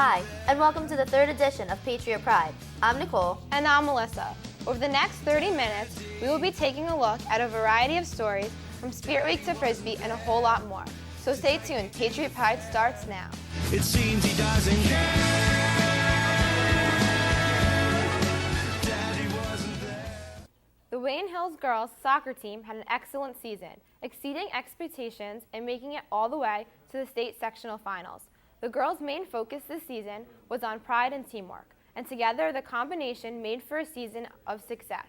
Hi, and welcome to the third edition of Patriot Pride. I'm Nicole. And I'm Melissa. Over the next 30 minutes, we will be taking a look at a variety of stories from Spirit Week to Frisbee and a whole lot more. So stay tuned, Patriot Pride starts now. It seems he doesn't care. Daddy wasn't there. The Wayne Hills girls soccer team had an excellent season, exceeding expectations and making it all the way to the state sectional finals. The girls' main focus this season was on pride and teamwork, and together the combination made for a season of success.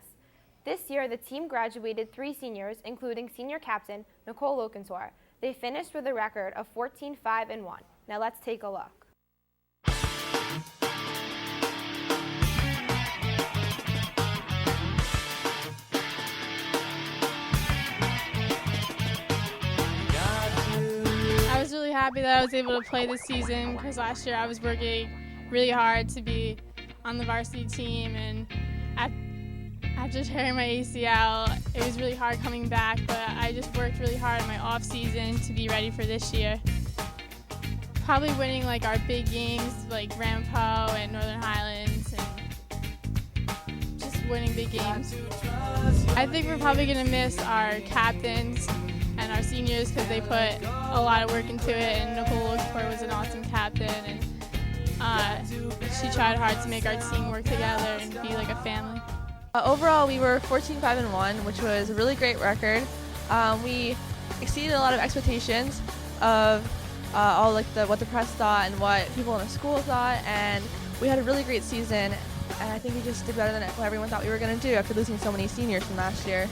This year, the team graduated 3 seniors, including senior captain Nicole Lokentor. They finished with a record of 14-5-1. Now let's take a look. I was really happy that I was able to play this season because last year I was working really hard to be on the varsity team, and after tearing my ACL, it was really hard coming back, but I just worked really hard in my off season to be ready for this year. Probably winning like our big games like Ramapo and Northern Highlands, and just winning big games. I think we're probably going to miss our captains and our seniors because they put a lot of work into it, and Nicole Lokentor was an awesome captain, and she tried hard to make our team work together and be like a family. Overall, we were 14-5-1, which was a really great record. We exceeded a lot of expectations of all like what the press thought and what people in the school thought, and we had a really great season. And I think we just did better than what everyone thought we were going to do after losing so many seniors from last year.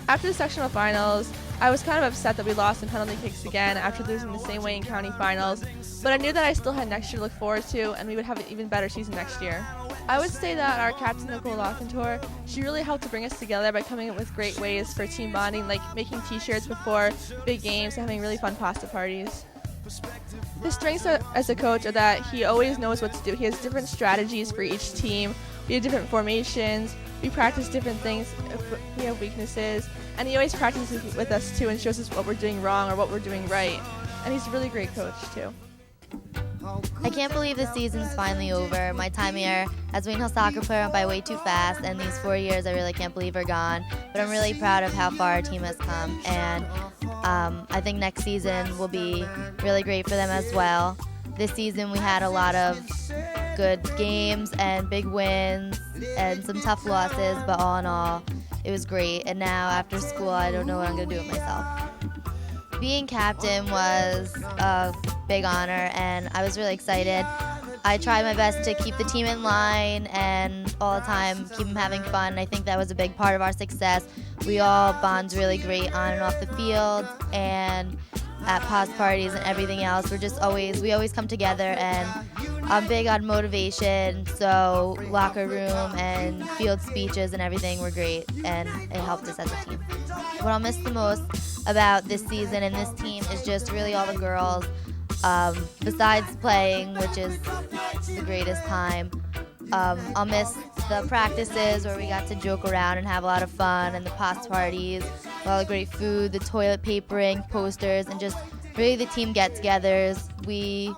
After the sectional finals, I was kind of upset that we lost in penalty kicks again after losing the same way in county finals, but I knew that I still had next year to look forward to, and we would have an even better season next year. I would say that our captain, Nicole Lokentor, she really helped to bring us together by coming up with great ways for team bonding, like making t-shirts before big games and having really fun pasta parties. His strengths as a coach are that he always knows what to do. He has different strategies for each team. We have different formations. We practice different things if we have weaknesses. And he always practices with us too and shows us what we're doing wrong or what we're doing right. And he's a really great coach too. I can't believe the season's finally over. My time here as Wayne Hills soccer player went by way too fast, and these 4 years I really can't believe are gone. But I'm really proud of how far our team has come, and I think next season will be really great for them as well. This season we had a lot of good games and big wins and some tough losses, but all in all, it was great. And now after school, I don't know what I'm going to do with myself. Being captain was a big honor, and I was really excited. I tried my best to keep the team in line and all the time keep them having fun. I think that was a big part of our success. We all bond really great on and off the field and at past parties and everything else. We always come together, and I'm big on motivation, so locker room and field speeches and everything were great, and it helped us as a team. What I'll miss the most about this season and this team is just really all the girls. Besides playing, which is the greatest time, I'll miss the practices where we got to joke around and have a lot of fun, and the past parties, all the great food, the toilet papering, posters, and just really the team get-togethers. We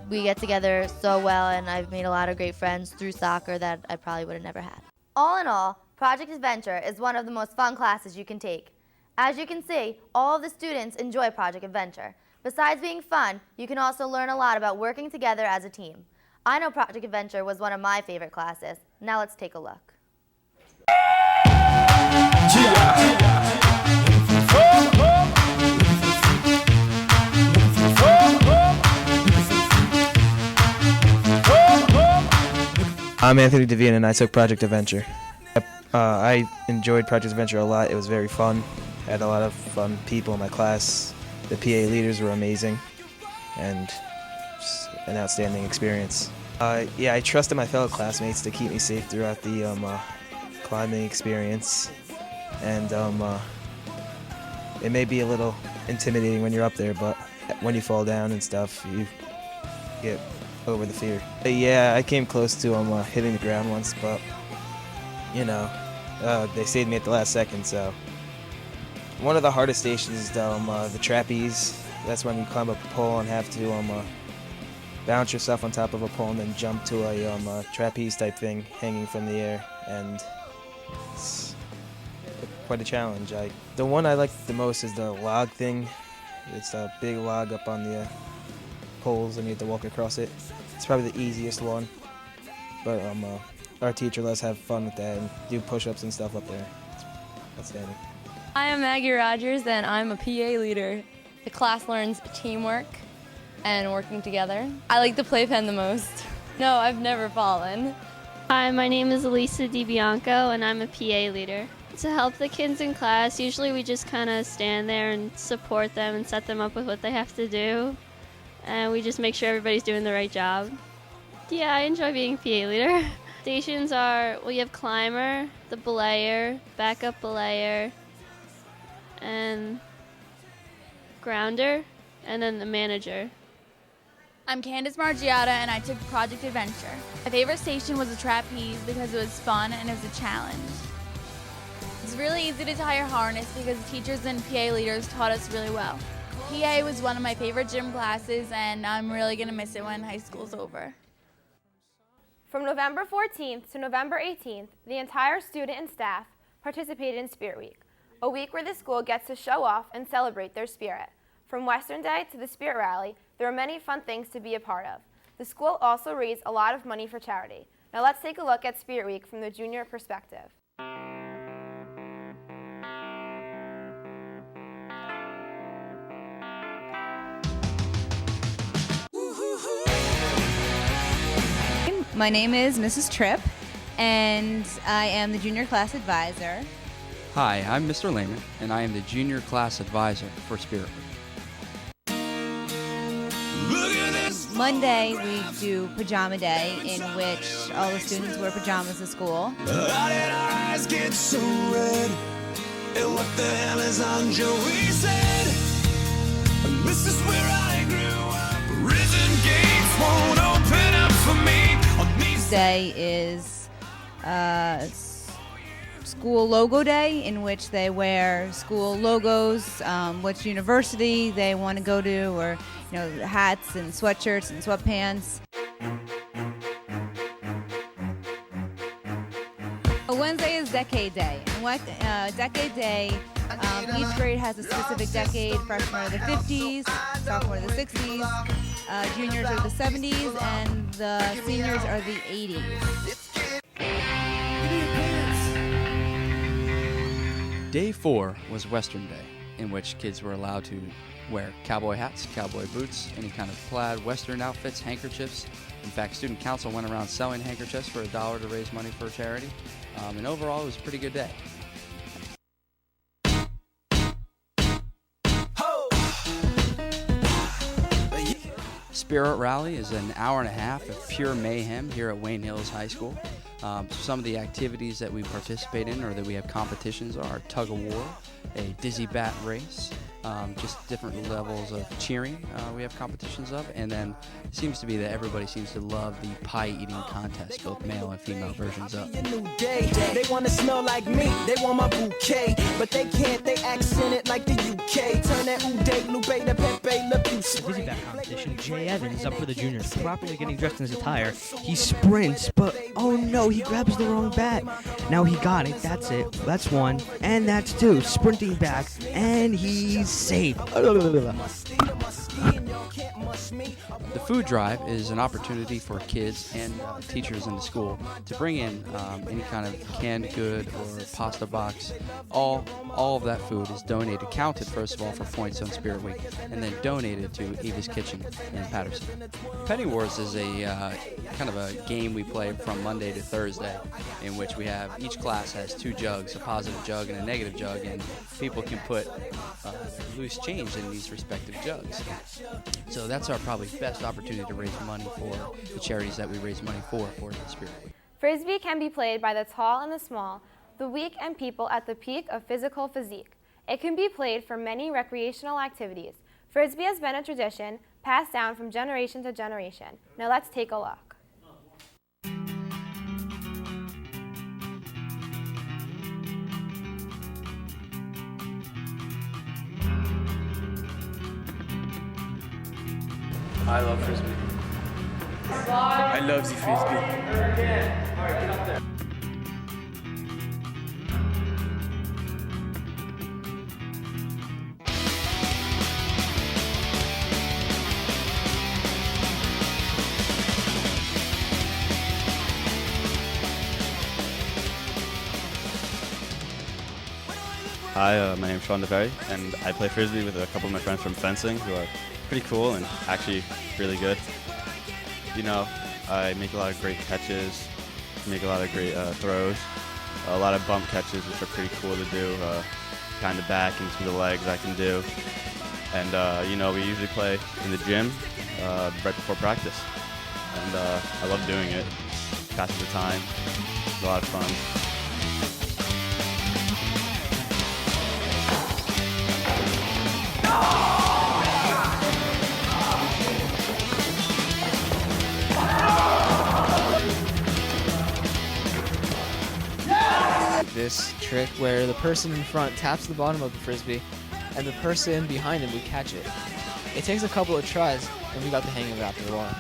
get together so well, and I've made a lot of great friends through soccer that I probably would have never had. All in all, Project Adventure is one of the most fun classes you can take. As you can see, all of the students enjoy Project Adventure. Besides being fun, you can also learn a lot about working together as a team. I know Project Adventure was one of my favorite classes. Now let's take a look. I'm Anthony Devine, and I took Project Adventure. I enjoyed Project Adventure a lot. It was very fun. I had a lot of fun people in my class. The PA leaders were amazing, and just an outstanding experience. Yeah, I trusted my fellow classmates to keep me safe throughout the climbing experience, and it may be a little intimidating when you're up there, but when you fall down and stuff, you get over the fear. Yeah, I came close to hitting the ground once, but you know, they saved me at the last second. So one of the hardest stations is the trapeze. That's when you climb up a pole and have to balance yourself on top of a pole and then jump to a trapeze type thing hanging from the air, and it's quite a challenge. The one I like the most is the log thing. It's a big log up on the poles and you have to walk across it. It's probably the easiest one, but our teacher lets us have fun with that and do push-ups and stuff up there. It's outstanding. I am Maggie Rogers, and I'm a PA leader. The class learns teamwork and working together. I like the playpen the most. No, I've never fallen. Hi, my name is Elisa DiBianco, and I'm a PA leader. To help the kids in class, usually we just kind of stand there and support them and set them up with what they have to do. And we just make sure everybody's doing the right job. Yeah, I enjoy being PA leader. Stations are, well, you have climber, the belayer, backup belayer, and grounder, and then the manager. I'm Candace Margiata, and I took Project Adventure. My favorite station was the trapeze because it was fun and it was a challenge. It's really easy to tie your harness because the teachers and PA leaders taught us really well. PA was one of my favorite gym classes, and I'm really going to miss it when high school's over. From November 14th to November 18th, the entire student and staff participated in Spirit Week, a week where the school gets to show off and celebrate their spirit. From Western Day to the Spirit Rally, there are many fun things to be a part of. The school also raised a lot of money for charity. Now let's take a look at Spirit Week from the junior perspective. My name is Mrs. Tripp, and I am the junior class advisor. Hi, I'm Mr. Lehman, and I am the junior class advisor for Spirit Week. Monday, we do Pajama Day, in which all the students wear pajamas to school. How did our eyes get so red? And what the hell is on Joey said? This is where I grew up. Prison gates won't open up for me. Day is school logo day, in which they wear school logos, which university they want to go to, or hats and sweatshirts and sweatpants. Wednesday is Decade Day. And Decade Day, each grade has a specific decade. Freshmen are the 50s, sophomores are the 60s, juniors are the 70s, and the seniors are the 80s. Day 4 was Western Day, in which kids were allowed to wear cowboy hats, cowboy boots, any kind of plaid Western outfits, handkerchiefs. In fact, student council went around selling handkerchiefs for $1 to raise money for a charity. And overall, it was a pretty good day. Spirit Rally is an hour and a half of pure mayhem here at Wayne Hills High School. Some of the activities that we participate in or that we have competitions are tug of war, a dizzy bat race, just different levels of cheering we have competitions of, and then it seems to be that everybody seems to love the pie eating contest, both male and female versions of. They want to smell like me, they want my bouquet, but they can't, they accent it like the UK. Turn that Uday, Lupe, the Pepe, Le Pew. Dizzy bat competition, Jay Evans up for the juniors, properly getting dressed in his attire. He sprints, but oh no, he grabs the wrong bat. Now he got it, that's it, that's one, and that's two. Sprinting back, and he's safe. The food drive is an opportunity for kids and teachers in the school to bring in any kind of canned good or pasta box. All of that food is donated, counted first of all for points on Spirit Week, and then donated to Eva's Kitchen in Patterson. Penny Wars is a kind of a game we play from Monday to Thursday, in which we have each class has 2 jugs, a positive jug and a negative jug, and people can put loose change in these respective jugs. So that's our probably best opportunity to raise money for the charities that we raise money for the Spirit Week. Frisbee can be played by the tall and the small, the weak and people at the peak of physical physique. It can be played for many recreational activities. Frisbee has been a tradition passed down from generation to generation. Now let's take a look. I love Frisbee. I love the frisbee. Hi, my name's Sean DeVerry, and I play frisbee with a couple of my friends from fencing who are pretty cool and actually really good. You know, I make a lot of great catches, make a lot of great throws, a lot of bump catches, which are pretty cool to do, kind of back and through the legs I can do. And, you know, we usually play in the gym right before practice, and I love doing it. Passes the time, it's a lot of fun. This trick where the person in front taps the bottom of the frisbee and the person behind him would catch it. It takes a couple of tries and we got the hang of it after a while.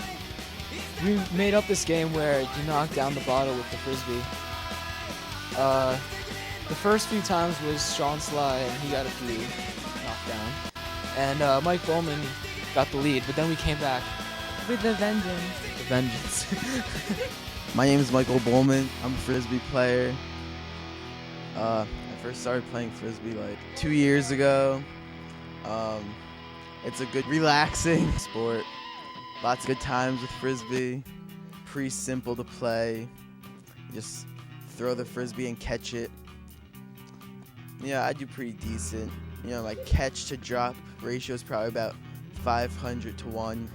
We made up this game where you knock down the bottle with the frisbee. The first few times was Sean Sly and he got a few knocked down. And Mike Bowman got the lead, but then we came back with the vengeance. The vengeance. My name is Michael Bowman. I'm a frisbee player. I first started playing frisbee like 2 years ago. It's a good, relaxing sport. Lots of good times with frisbee. Pretty simple to play. Just throw the frisbee and catch it. Yeah, I do pretty decent. You know, my catch to drop ratio is probably about 500 to 1.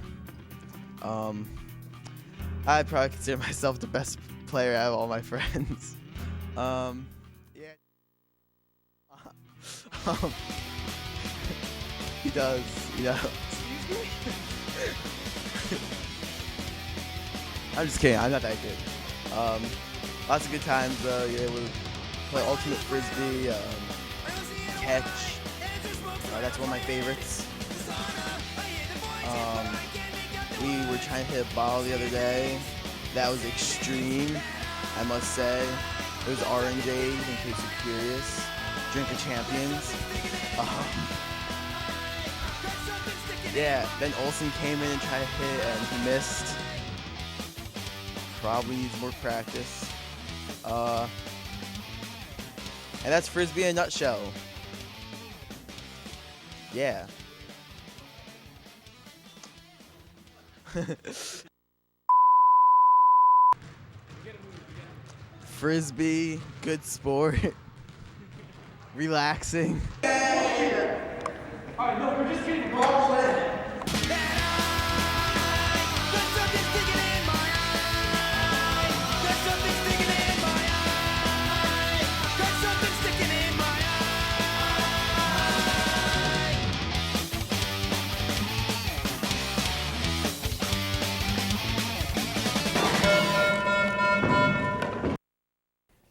I'd probably consider myself the best player out of all my friends. He does, you know. Excuse me? I'm just kidding, I'm not that good. Lots of good times though. You're able to play ultimate frisbee, catch. That's one of my favorites. We were trying to hit a ball the other day. That was extreme, I must say. It was orange age, in case you're curious. Drink of Champions. Yeah, then Olsen came in and tried to hit and he missed. Probably needs more practice. And that's frisbee in a nutshell. Yeah. Frisbee, good sport. Relaxing. Alright, no, we're just getting balls in.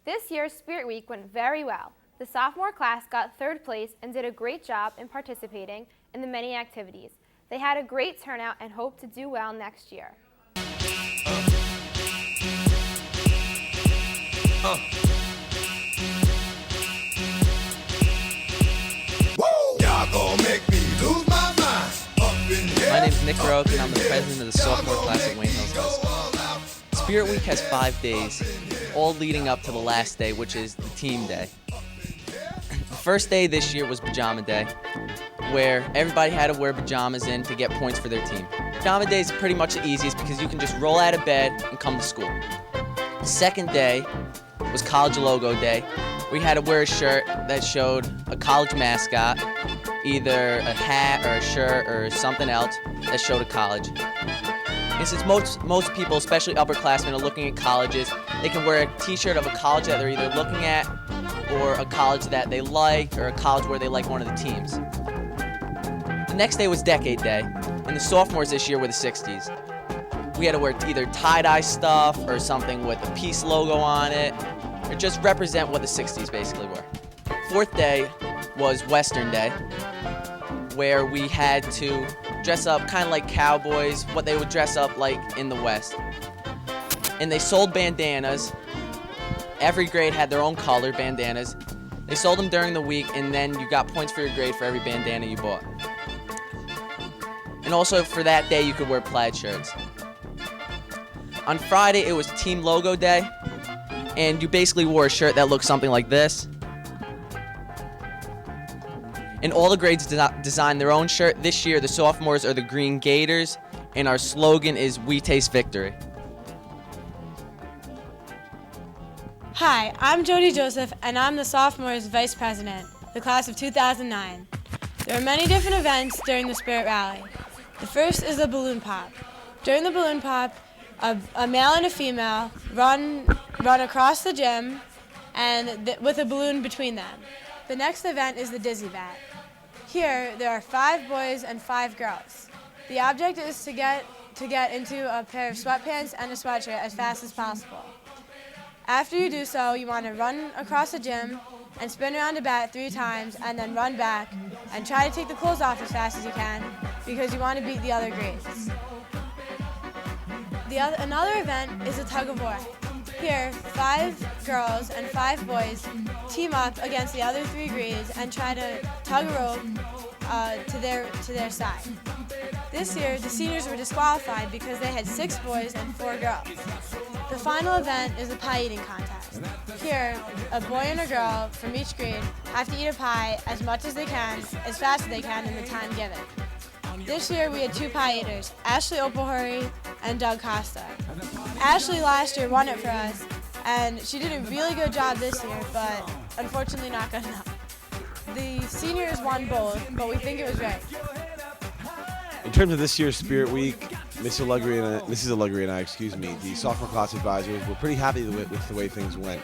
This year's Spirit Week went very well. The sophomore class got third place and did a great job in participating in the many activities. They had a great turnout and hope to do well next year. My name's Nick Roque and I'm the president of the sophomore class at Wayne Hills High School. Spirit Week has 5 days, all leading up to the last day, which is the team day. The first day this year was Pajama Day, where everybody had to wear pajamas in to get points for their team. Pajama Day is pretty much the easiest because you can just roll out of bed and come to school. The second day was College Logo Day. We had to wear a shirt that showed a college mascot, either a hat or a shirt or something else that showed a college. And since most people, especially upperclassmen, are looking at colleges, they can wear a t-shirt of a college that they're either looking at or a college that they like or a college where they like one of the teams. The next day was Decade Day, and the sophomores this year were the 60s. We had to wear either tie-dye stuff or something with a peace logo on it, or just represent what the 60s basically were. Fourth day was Western Day, where we had to dress up kind of like cowboys, what they would dress up like in the West. And they sold bandanas. Every grade had their own color bandanas. They sold them during the week, and then you got points for your grade for every bandana you bought. And also for that day, you could wear plaid shirts. On Friday, it was Team Logo Day, and you basically wore a shirt that looked something like this. And all the grades designed their own shirt. This year, the sophomores are the Green Gators, and our slogan is "We Taste Victory." Hi, I'm Jody Joseph, and I'm the sophomores vice president, the class of 2009. There are many different events during the Spirit Rally. The first is the balloon pop. During the balloon pop, a male and a female run across the gym and with a balloon between them. The next event is the dizzy bat. Here, there are 5 boys and 5 girls. The object is to get into a pair of sweatpants and a sweatshirt as fast as possible. After you do so, you want to run across the gym and spin around a bat 3 times and then run back and try to take the clothes off as fast as you can because you want to beat the other grades. Another event is a tug of war. Here, 5 girls and 5 boys team up against the other 3 grades and try to tug a rope to their side. This year, the seniors were disqualified because they had 6 boys and 4 girls. The final event is a pie eating contest. Here, a boy and a girl from each grade have to eat a pie as much as they can, as fast as they can in the time given. This year we had 2 pie eaters, Ashley Opalhuri and Doug Costa. Ashley last year won it for us, and she did a really good job this year, but unfortunately not good enough. The seniors won both, but we think it was right. In terms of this year's Spirit Week, Mrs. Allegri and I, the sophomore class advisors, were pretty happy with the way things went.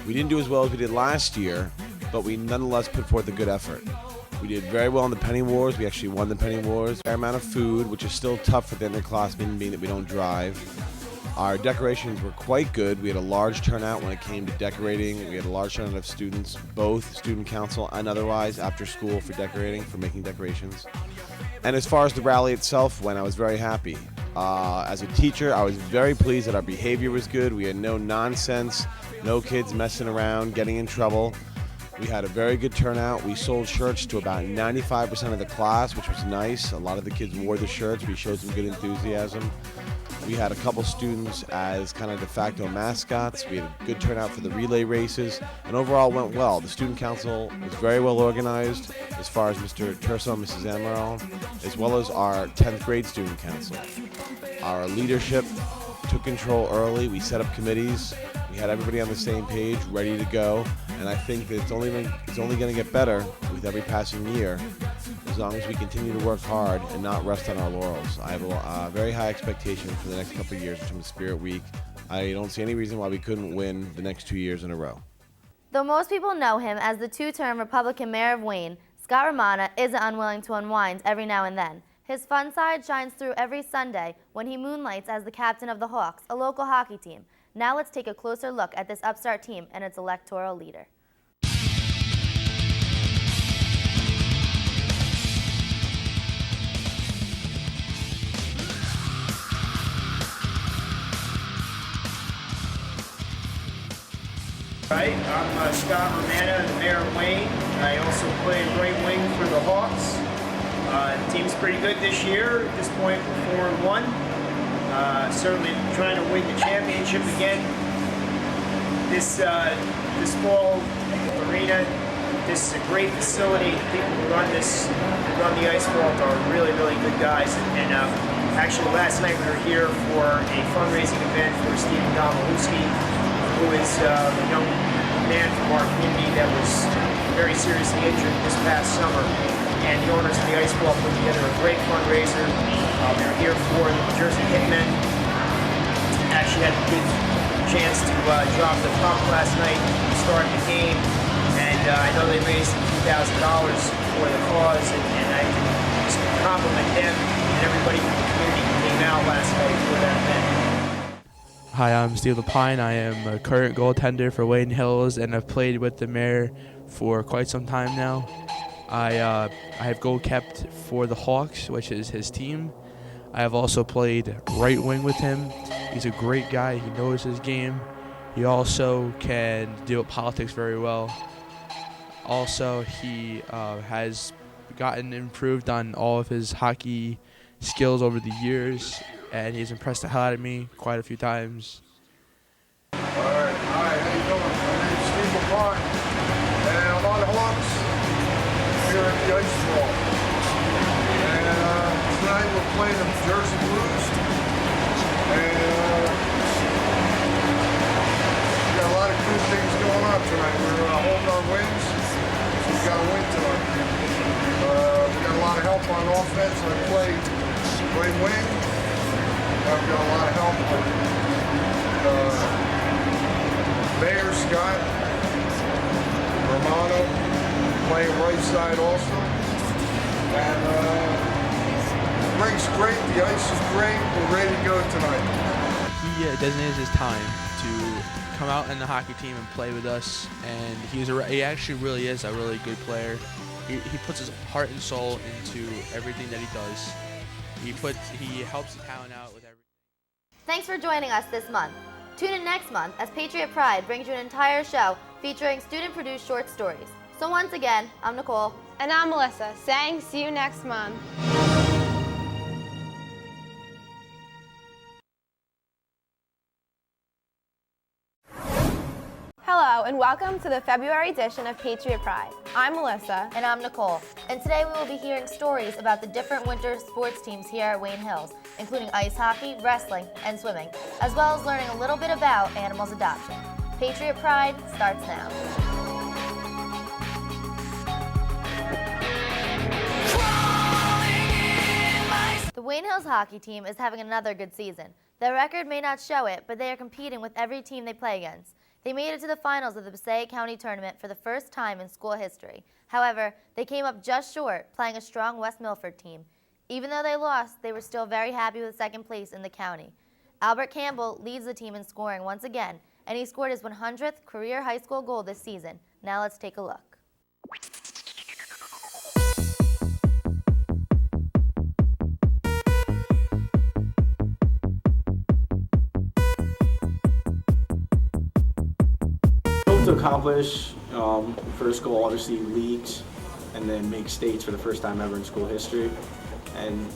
We didn't do as well as we did last year, but we nonetheless put forth a good effort. We did very well in the penny wars. We actually won the penny wars. A fair amount of food, which is still tough for the underclassmen, being that we don't drive. Our decorations were quite good. We had a large turnout when it came to decorating. We had a large turnout of students, both student council and otherwise, after school for making decorations. And as far as the rally itself went, I was very happy. As a teacher, I was very pleased that our behavior was good. We had no nonsense, no kids messing around, getting in trouble. We had a very good turnout. We sold shirts to about 95% of the class, which was nice. A lot of the kids wore the shirts. We showed some good enthusiasm. We had a couple students as kind of de facto mascots. We had a good turnout for the relay races, and overall went well. The student council was very well organized as far as Mr. Turso and Mrs. Amaral, as well as our 10th grade student council. Our leadership took control early. We set up committees. We had everybody on the same page, ready to go, and I think that it's only going to get better with every passing year, as long as we continue to work hard and not rest on our laurels. I have a very high expectation for the next couple of years in terms of Spirit Week. I don't see any reason why we couldn't win the next 2 years in a row. Though most people know him as the 2-term Republican mayor of Wayne, Scott Romana isn't unwilling to unwind every now and then. His fun side shines through every Sunday when he moonlights as the captain of the Hawks, a local hockey team. Now let's take a closer look at this upstart team and its electoral leader. Right, I'm Scott Romana, the mayor of Wayne. I also play right wing for the Hawks. The team's pretty good this year. At this point, we're 4-1. Certainly trying to win the championship again. This fall arena, this is a great facility. The people who run the ice vault are really, really good guys. And actually, last night we were here for a fundraising event for Stephen Domolewski, who is a young man from our community that was very seriously injured this past summer. And the owners of the ice vault put together a great fundraiser. They were here for the New Jersey Hitmen. Actually had a good chance to drop the puck last night, start the game, and I know they raised a few $1,000 for the cause, and I can just compliment them and everybody from the community who came out last night for that event. Hi, I'm Steve Lapine. I am a current goaltender for Wayne Hills, and I've played with the mayor for quite some time now. I have goal kept for the Hawks, which is his team. I have also played right wing with him. He's a great guy. He knows his game. He also can deal with politics very well. Also, he has gotten improved on all of his hockey skills over the years, and he's impressed the hell out of me quite a few times. All right, hi, how you doing? My name's Steve LaPont, and I'm on the Hawks here at the ice wall. And tonight we're playing the Jersey Blues, and we got a lot of good things going on tonight. We're holding our wins, so we got to win tonight. We got a lot of help on offense. I play right wing. I've got a lot of help with Mayor Scott, Romano, playing right side also. And the rink's great, the ice is great, we're ready to go tonight. He designated his time to come out in the hockey team and play with us, and he actually really is a really good player. He puts his heart and soul into everything that he does. He helps the talent out with everything. Thanks for joining us this month. Tune in next month as Patriot Pride brings you an entire show featuring student-produced short stories. So once again, I'm Nicole. And I'm Melissa, saying see you next month. Hello and welcome to the February edition of Patriot Pride. I'm Melissa. And I'm Nicole. And today we will be hearing stories about the different winter sports teams here at Wayne Hills, including ice hockey, wrestling, and swimming, as well as learning a little bit about animals adoption. Patriot Pride starts now. The Wayne Hills hockey team is having another good season. Their record may not show it, but they are competing with every team they play against. They made it to the finals of the Passaic County Tournament for the first time in school history. However, they came up just short, playing a strong West Milford team. Even though they lost, they were still very happy with second place in the county. Albert Campbell leads the team in scoring once again, and he scored his 100th career high school goal this season. Now let's take a look. To accomplish first goal, obviously leagues, and then make states for the first time ever in school history. And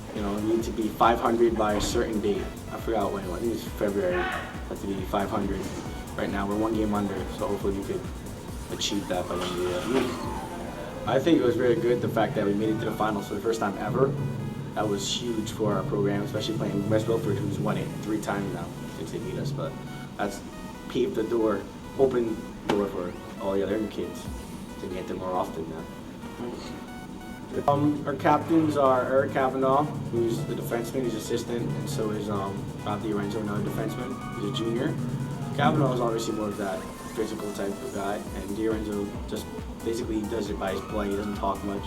need to be 500 by a certain date. I forgot when. I think it's February. Have to be 500. Right now we're one game under, so hopefully we could achieve that by the end of the year. I think it was very good the fact that we made it to the finals for the first time ever. That was huge for our program, especially playing West Milford, who's won it 3 times now since they beat us. But that's paved the door, opened door for all the other kids to get there more often now. Our captains are Eric Kavanaugh, who's the defenseman, he's assistant, and so is Rob DiRenzo, another defenseman, who's a junior. Kavanaugh is obviously more of that physical type of guy, and DiRenzo just basically does it by his play, he doesn't talk much.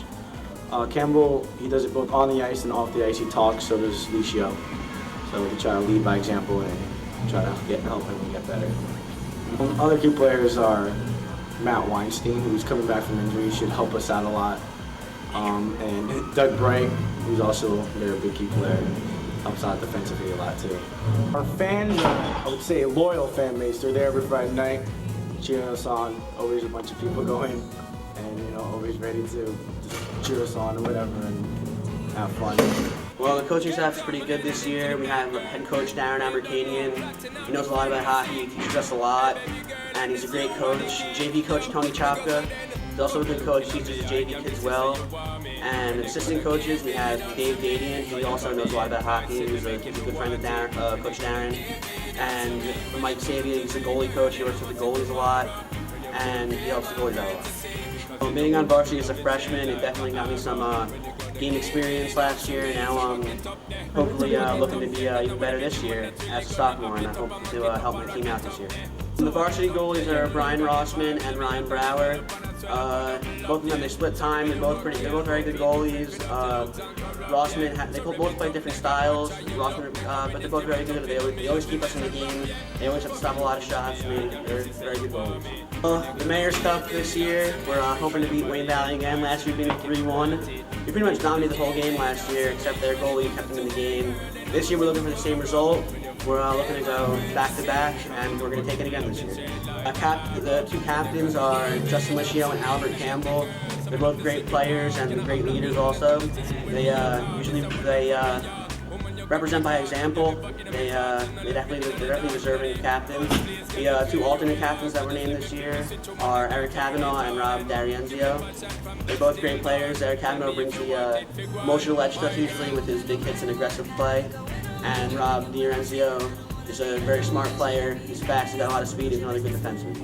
Campbell, he does it both on the ice and off the ice, he talks, so does Licio. So we try to lead by example and try to help him get better. Other key players are Matt Weinstein, who's coming back from injury, should help us out a lot. And Doug Bright, who's also a very big key player, helps out defensively a lot too. Our fans are, I would say, a loyal fan base. They're there every Friday night, cheering us on. Always a bunch of people going, and always ready to just cheer us on or whatever and have fun. Well, the coaching staff is pretty good this year. We have head coach Darren Abercanian. He knows a lot about hockey, he teaches us a lot, and he's a great coach. JV coach Tony Chapka is also a good coach, he teaches the JV kids well. And assistant coaches, we have Dave Dadian, who also knows a lot about hockey. He's a good friend of Coach Darren. And Mike Sabia, he's a goalie coach. He works with the goalies a lot, and he helps the goalies out a lot. Well, being on varsity as a freshman, it definitely got me some game experience last year. Now I'm hopefully looking to be even better this year as a sophomore, and I hope to help my team out this year. The varsity goalies are Brian Rossman and Ryan Brower. Both of them, they split time. They're both very good goalies. Rossman, they both play different styles. Rossman, but they're both very good. They always keep us in the game. They always have to stop a lot of shots. They're very good goalies. The Mayor's Cup this year, we're hoping to beat Wayne Valley again. Last year we beat them 3-1. We pretty much dominated the whole game last year, except their goalie kept them in the game. This year we're looking for the same result. We're looking to go back-to-back, and we're going to take it again this year. The two captains are Justin Licio and Albert Campbell. They're both great players and great leaders also. They represent by example. They're definitely deserving captains. The two alternate captains that were named this year are Eric Cavanaugh and Rob D'Arienzio. They're both great players. Eric Cavanaugh brings the emotional edge stuff usually with his big hits and aggressive play. And Rob D'Arienzio is a very smart player. He's fast, he's got a lot of speed, he's another good defenseman.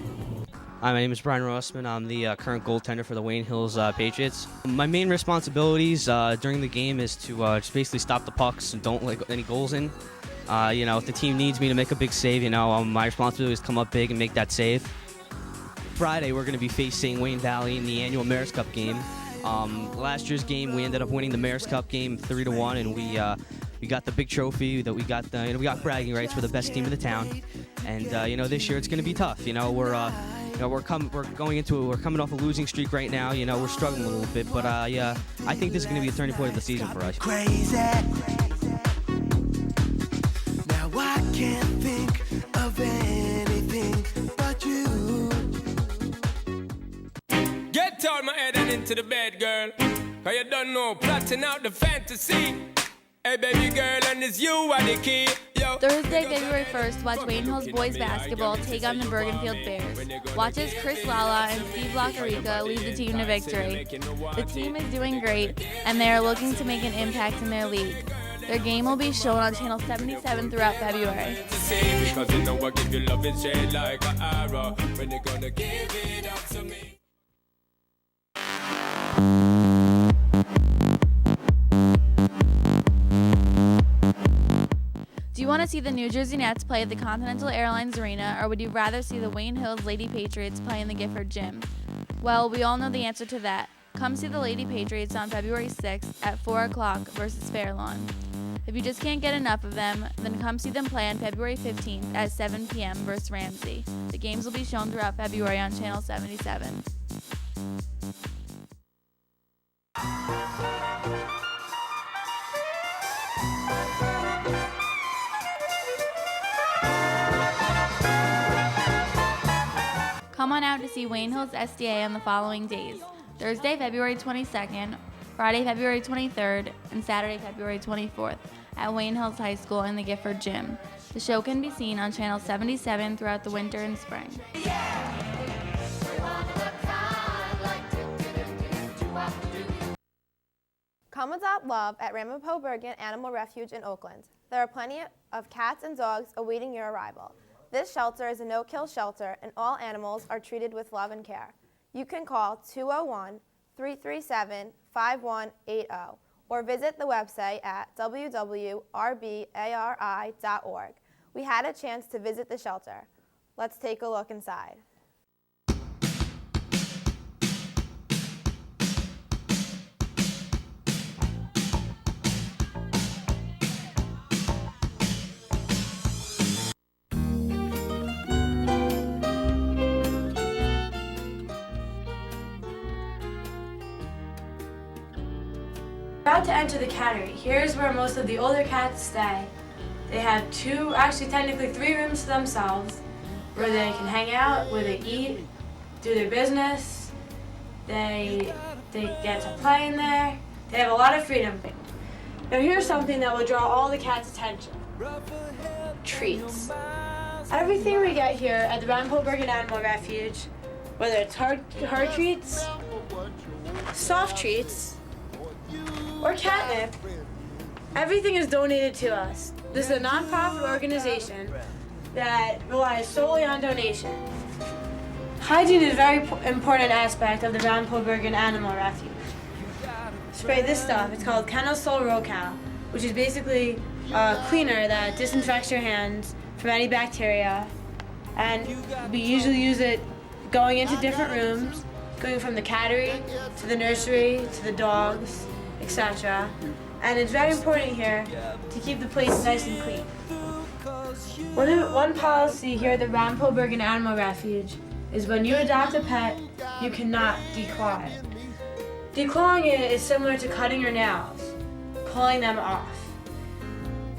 Hi, my name is Brian Rossman. I'm the current goaltender for the Wayne Hills Patriots. My main responsibilities during the game is to just basically stop the pucks and don't let any goals in. If the team needs me to make a big save, my responsibility is to come up big and make that save. Friday, we're going to be facing Wayne Valley in the annual Mayor's Cup game. Last year's game, we ended up winning the Mayor's Cup game 3-1, and we got the big trophy that we got. We got bragging rights for the best team in the town. And this year it's going to be tough. We're coming off a losing streak right now. We're struggling a little bit, but I think this is going to be a turning point of the season for us. Crazy. Now I can't think of anything but you. Get out my head and into the bed, girl. 'Cause you don't know, plotting out the fantasy. Hey baby girl, and it's you are the key. Yo. Thursday, February 1st, watch Wayne Hills boys basketball take on the Bergenfield Bears. Watch as Chris Lala and Steve Locarica lead the team to victory. The team is doing great, and they are looking to make an impact in their league. Their game will be shown on Channel 77 throughout February. Because you know I give you love and shade like an arrow. When you gonna give it up to me? Do you want to see the New Jersey Nets play at the Continental Airlines Arena, or would you rather see the Wayne Hills Lady Patriots play in the Gifford Gym? Well, we all know the answer to that. Come see the Lady Patriots on February 6th at 4 o'clock versus Fairlawn. If you just can't get enough of them, then come see them play on February 15th at 7 p.m. versus Ramsey. The games will be shown throughout February on Channel 77. Come on out to see Wayne Hills SDA on the following days: Thursday, February 22nd, Friday, February 23rd, and Saturday, February 24th at Wayne Hills High School in the Gifford Gym. The show can be seen on Channel 77 throughout the winter and spring. Come adopt love at Ramapo Bergen Animal Refuge in Oakland. There are plenty of cats and dogs awaiting your arrival. This shelter is a no-kill shelter, and all animals are treated with love and care. You can call 201-337-5180 or visit the website at www.rbari.org. We had a chance to visit the shelter. Let's take a look inside. About to enter the cattery. Here's where most of the older cats stay. They have technically three rooms to themselves, where they can hang out, where they eat, do their business. They get to play in there. They have a lot of freedom. Now here's something that will draw all the cats' attention. Treats. Everything we get here at the Ramapo Bergen Animal Refuge, whether it's hard treats, soft treats, or catnip, everything is donated to us. This is a non-profit organization that relies solely on donation. Hygiene is a very important aspect of the Ramapo Bergen Animal Refuge. Spray this stuff. It's called Kenosol Rocal, which is basically a cleaner that disinfects your hands from any bacteria And we usually use it going into different rooms, going from the cattery to the nursery to the dogs, etc. And it's very important here to keep the place nice and clean. One policy here at the Ramapo Bergen Animal Refuge is when you adopt a pet, you cannot declaw it. Declawing it is similar to cutting your nails, pulling them off.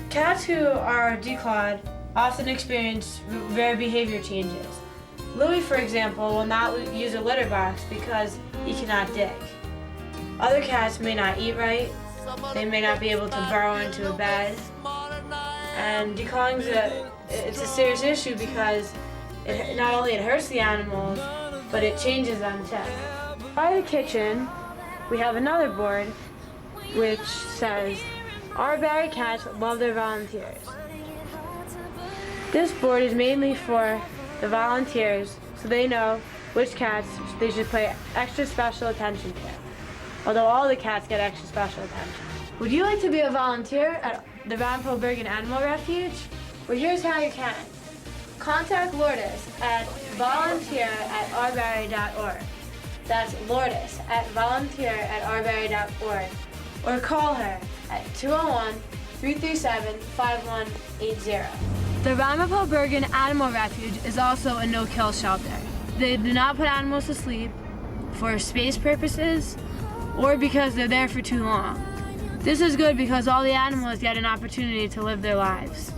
Cats who are declawed often experience rare behavior changes. Louis, for example, will not use a litter box because he cannot dig. Other cats may not eat right, they may not be able to burrow into a bed, and declawing it's a serious issue because not only it hurts the animals, but it changes them too. By the kitchen, we have another board which says, "Our Barry cats love their volunteers." This board is mainly for the volunteers so they know which cats they should pay extra special attention to, although all the cats get extra special attention. Would you like to be a volunteer at the Ramapo Bergen Animal Refuge? Well, here's how you can. Contact Lourdes at volunteer@ourberry.org. That's Lourdes at volunteer@ourberry.org. Or call her at 201-337-5180. The Ramapo Bergen Animal Refuge is also a no-kill shelter. They do not put animals to sleep for space purposes or because they're there for too long. This is good because all the animals get an opportunity to live their lives.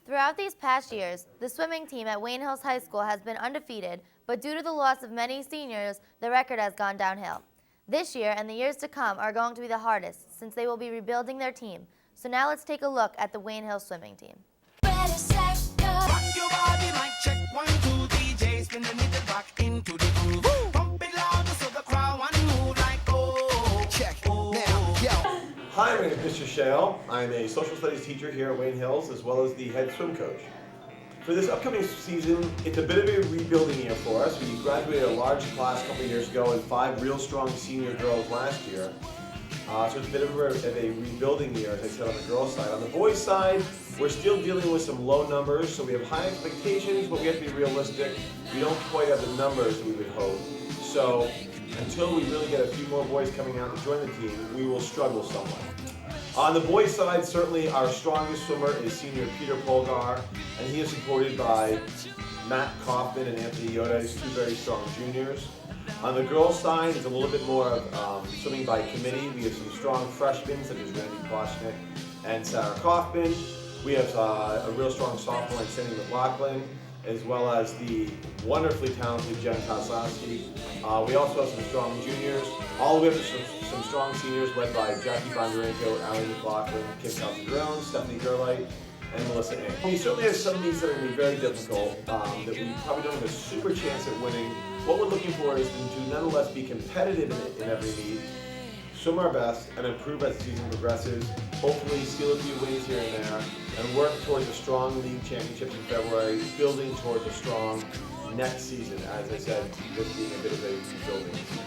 Throughout these past years, the swimming team at Wayne Hills High School has been undefeated, but due to the loss of many seniors, the record has gone downhill. This year and the years to come are going to be the hardest since they will be rebuilding their team. So now let's take a look at the Wayne Hills swimming team. Hi, my name is Mr. Shale. I'm a social studies teacher here at Wayne Hills, as well as the head swim coach. For this upcoming season, it's a bit of a rebuilding year for us. We graduated a large class a couple of years ago and 5 real strong senior girls last year. So it's a bit of a rebuilding year, as I said, on the girls' side. On the boys' side, we're still dealing with some low numbers, so we have high expectations, but we have to be realistic. We don't quite have the numbers that we would hope. So until we really get a few more boys coming out to join the team, we will struggle somewhat. On the boys' side, certainly our strongest swimmer is senior Peter Polgar, and he is supported by Matt Kaufman and Anthony Yoda, who's 2 very strong juniors. On the girls' side, it's a little bit more of swimming by committee. We have some strong freshmen, such as Randy Kloshnik and Sarah Kaufman. We have a real strong sophomore in Cindy McLaughlin, as well as the wonderfully talented Jen Kosowski. We also have some strong juniors. All we have is some strong seniors led by Jackie Bondarenko, Allie McLaughlin, Kim Calderon, Stephanie Gerlight, and Melissa Ng. We certainly have some of these that are going to be very difficult, that we probably don't have a super chance at winning. What we're looking for is to nonetheless be competitive in every meet, swim our best, and improve as the season progresses. Hopefully steal a few wins here and there, and work towards a strong league championships in February, building towards a strong next season, as I said, this being a bit of a rebuilding season.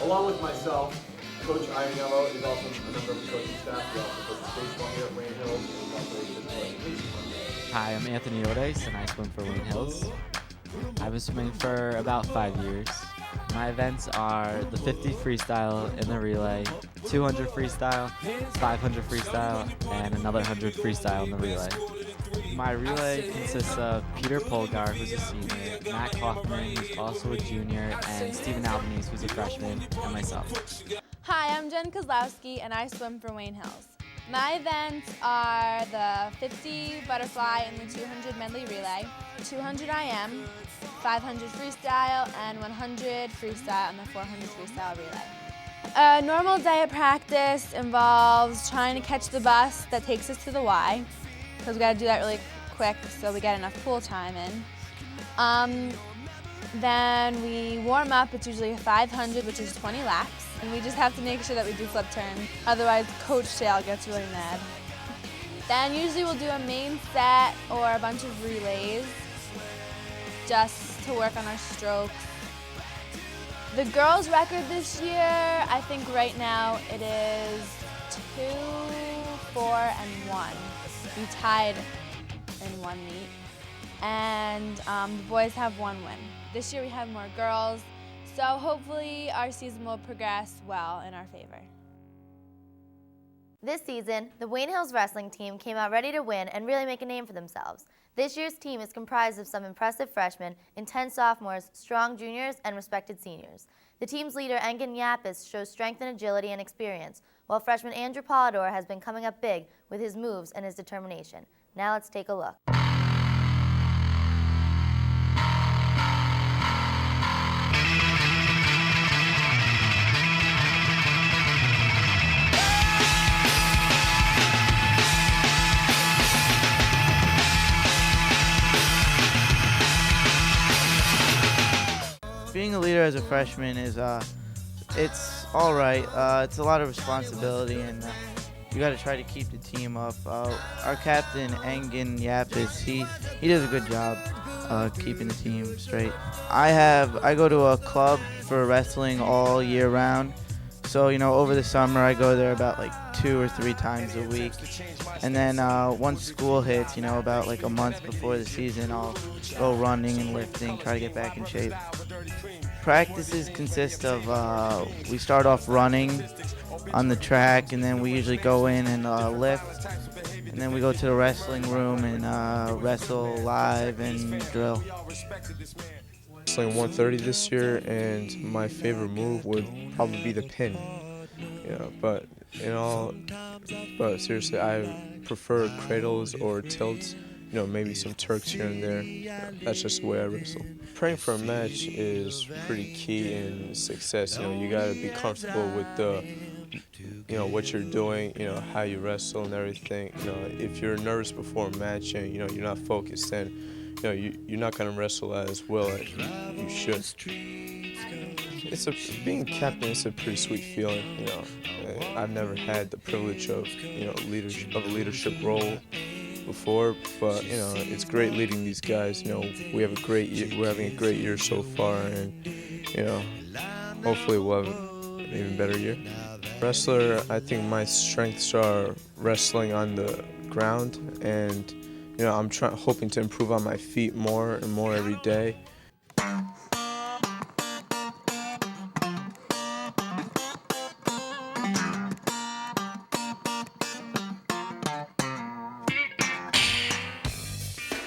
Along with myself, Coach Ianiello is also a member of the coaching staff. We also coach baseball here at Wayne Hills, and he's also a physical education coach. Hi, I'm Anthony Odes, and I swim for Wayne Hills. I've been swimming for about 5 years. My events are the 50 freestyle in the relay, 200 freestyle, 500 freestyle, and another 100 freestyle in the relay. My relay consists of Peter Polgar, who's a senior, Matt Kaufman, who's also a junior, and Stephen Albanese, who's a freshman, and myself. Hi, I'm Jen Kozlowski, and I swim for Wayne Hills. My events are the 50 butterfly and the 200 medley relay, 200 IM, 500 freestyle, and 100 freestyle and the 400 freestyle relay. A normal day of practice involves trying to catch the bus that takes us to the Y, because we got to do that really quick so we get enough pool time in. Then we warm up. It's usually a 500, which is 20 laps. And we just have to make sure that we do flip turns. Otherwise, Coach Shale gets really mad. Then usually we'll do a main set or a bunch of relays just to work on our strokes. The girls' record this year, I think right now it is 2, 4, and 1. We tied in one meet. And the boys have 1 win. This year we have more girls, so hopefully our season will progress well in our favor. This season, the Wayne Hills wrestling team came out ready to win and really make a name for themselves. This year's team is comprised of some impressive freshmen, intense sophomores, strong juniors, and respected seniors. The team's leader, Engin Yapis, shows strength and agility and experience, while freshman Andrew Polidor has been coming up big with his moves and his determination. Now let's take a look. Being a leader as a freshman is, it's all right. It's a lot of responsibility, and you got to try to keep the team up. Our captain, Engin Yapis, he does a good job keeping the team straight. I go to a club for wrestling all year round. So, over the summer I go there about like 2 or 3 times a week. And then once school hits, about like a month before the season, I'll go running and lifting, try to get back in shape. Practices consist of, we start off running on the track, and then we usually go in and lift. And then we go to the wrestling room and wrestle live and drill. Wrestling 130 this year, and my favorite move would probably be the pin. But seriously, I prefer cradles or tilts. Maybe some Turks here and there. That's just the way I wrestle. Praying for a match is pretty key in success. You gotta be comfortable with what you're doing. How you wrestle and everything. If you're nervous before a match and you're not focused, then you're not gonna wrestle as well as you should. Being captain is a pretty sweet feeling. I've never had the privilege of a leadership role before, but it's great leading these guys. We have a great year. We're having a great year so far, and hopefully we'll have an even better year. Wrestler, I think my strengths are wrestling on the ground, and I'm hoping to improve on my feet more and more every day.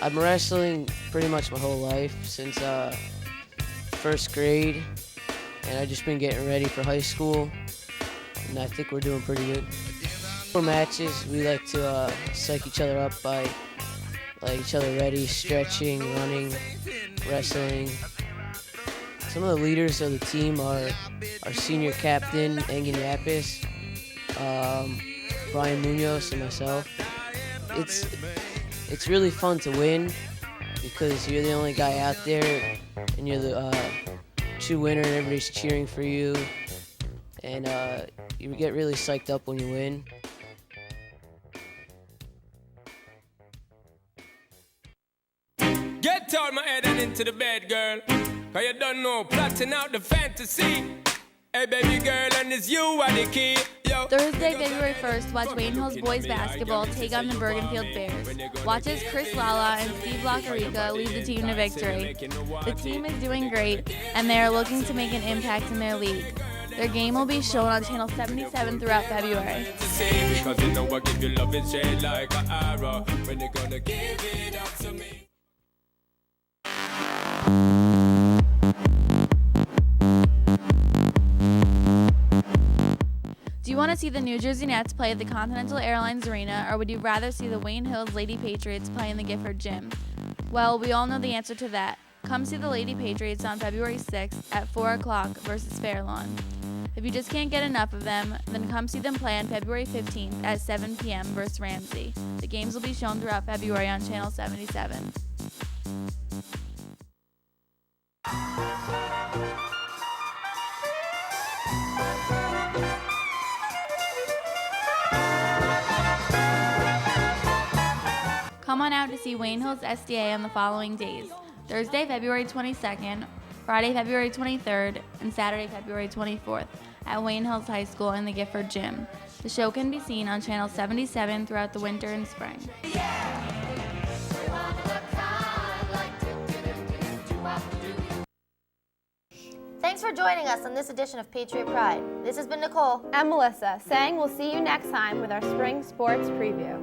I've been wrestling pretty much my whole life, since first grade, and I've just been getting ready for high school, and I think we're doing pretty good. For matches, we like to psych each other up by each other ready, stretching, running, wrestling. Some of the leaders of the team are our senior captain, Engin Yapis, Brian Munoz, and myself. It's really fun to win because you're the only guy out there and you're the true winner and everybody's cheering for you, and you get really psyched up when you win. Get out my head and into the bed, girl. Cause you don't know, plotting out the fantasy. Hey baby girl, and it's you are the key. Yo. Thursday, February 1st, watch Wayne Hills boys basketball take on the Bergenfield Bears. Watch as Chris Lala and Steve Lacarica lead the team to victory. The team is doing great, and they are looking to make an impact in their league. Their game will be shown on Channel 77 throughout February. Because you know I give you love and shade like an arrow. When you gonna give it up to me? want to see the New Jersey Nets play at the Continental Airlines Arena, or would you rather see the Wayne Hills Lady Patriots play in the Gifford Gym? Well, we all know the answer to that. Come see the Lady Patriots on February 6th at 4 o'clock versus Fairlawn. If you just can't get enough of them, then come see them play on February 15th at 7 p.m. versus Ramsey. The games will be shown throughout February on Channel 77. Come on out to see Wayne Hills SDA on the following days: Thursday, February 22nd, Friday, February 23rd, and Saturday, February 24th at Wayne Hills High School in the Gifford Gym. The show can be seen on Channel 77 throughout the winter and spring. Thanks for joining us on this edition of Patriot Pride. This has been Nicole and Melissa saying we'll see you next time with our spring sports preview.